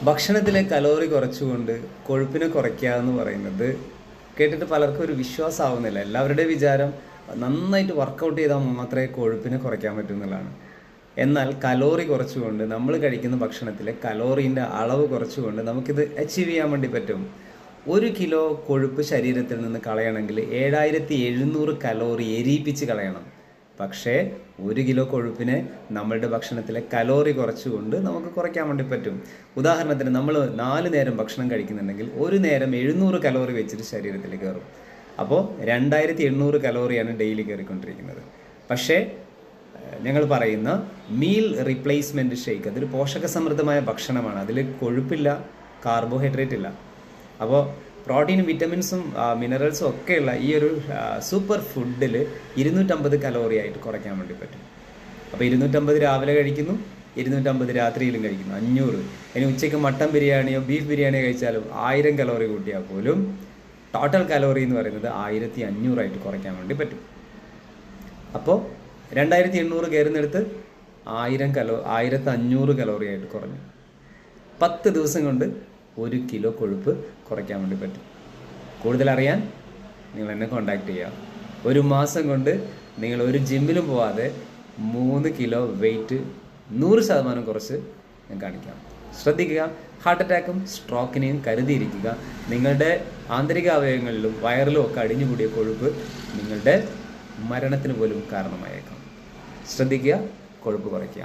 ഭക്ഷണത്തിലെ കലോറി കുറച്ചുകൊണ്ട് കൊഴുപ്പിനെ കുറയ്ക്കുക എന്ന് പറയുന്നത് കേട്ടിട്ട് പലർക്കും ഒരു വിശ്വാസമാവുന്നില്ല. എല്ലാവരുടെയും വിചാരം നന്നായിട്ട് വർക്കൗട്ട് ചെയ്താൽ മാത്രമേ കൊഴുപ്പിനെ കുറയ്ക്കാൻ പറ്റൂ എന്നുള്ളതാണ്. എന്നാൽ കലോറി കുറച്ചുകൊണ്ട്, നമ്മൾ കഴിക്കുന്ന ഭക്ഷണത്തിലെ കലോറീൻ്റെ അളവ് കുറച്ചുകൊണ്ട് നമുക്കിത് അച്ചീവ് ചെയ്യാൻ വേണ്ടി പറ്റും. 1 കിലോ കൊഴുപ്പ് ശരീരത്തിൽ നിന്ന് കളയണമെങ്കിൽ 7700 കലോറി എരിയിപ്പിച്ച് കളയണം. പക്ഷേ 1 കിലോ കൊഴുപ്പിനെ നമ്മളുടെ ഭക്ഷണത്തിലെ കലോറി കുറച്ചുകൊണ്ട് നമുക്ക് കുറയ്ക്കാൻ വേണ്ടി പറ്റും. ഉദാഹരണത്തിന് നമ്മൾ 4 നേരം ഭക്ഷണം കഴിക്കുന്നുണ്ടെങ്കിൽ ഒരു നേരം 700 കലോറി വെച്ചിട്ട് ശരീരത്തിൽ കയറും. അപ്പോൾ 2800 കലോറിയാണ് ഡെയിലി കയറിക്കൊണ്ടിരിക്കുന്നത്. പക്ഷേ ഞങ്ങൾ പറയുന്ന മീൽ റീപ്ലേസ്മെൻറ്റ് ഷേക്ക് അതൊരു പോഷകസമൃദ്ധമായ ഭക്ഷണമാണ്. അതിൽ കൊഴുപ്പില്ല, കാർബോഹൈഡ്രേറ്റ് ഇല്ല. അപ്പോൾ പ്രോട്ടീനും വിറ്റമിൻസും മിനറൽസും ഒക്കെയുള്ള ഈ ഒരു സൂപ്പർ ഫുഡിൽ 250 കലോറി ആയിട്ട് കുറയ്ക്കാൻ വേണ്ടി പറ്റും. അപ്പോൾ 250 രാവിലെ കഴിക്കുന്നു, 250 രാത്രിയിലും കഴിക്കുന്നു, 500. ഇനി ഉച്ചയ്ക്ക് മട്ടൻ ബിരിയാണിയോ ബീഫ് ബിരിയാണിയോ കഴിച്ചാലും 1000 കലോറി കൂട്ടിയാൽ പോലും ടോട്ടൽ കലോറി എന്ന് പറയുന്നത് 1500 ആയിട്ട് കുറയ്ക്കാൻ വേണ്ടി പറ്റും. അപ്പോൾ 2800 കയറുന്നിടത്ത് 1500 കലോറി ആയിട്ട് കുറഞ്ഞു. 10 ദിവസം കൊണ്ട് 1 കിലോ കൊഴുപ്പ് കുറയ്ക്കാൻ വേണ്ടി പറ്റും. കൂടുതൽ അറിയാൻ നിങ്ങൾ എന്നെ കോൺടാക്ട് ചെയ്യുക. 1 മാസം കൊണ്ട് നിങ്ങൾ ഒരു ജിമ്മിലും പോവാതെ 3 കിലോ വെയിറ്റ് 100% കുറച്ച് ഞാൻ കാണിക്കാം. ശ്രദ്ധിക്കുക, ഹാർട്ട് അറ്റാക്കും സ്ട്രോക്കിനെയും കരുതിയിരിക്കുക. നിങ്ങളുടെ ആന്തരിക അവയവങ്ങളിലും വയറിലും ഒക്കെ അടിഞ്ഞുകൂടിയ കൊഴുപ്പ് നിങ്ങളുടെ മരണത്തിന് പോലും കാരണമായേക്കാം. ശ്രദ്ധിക്കുക, കൊഴുപ്പ് കുറയ്ക്കുക.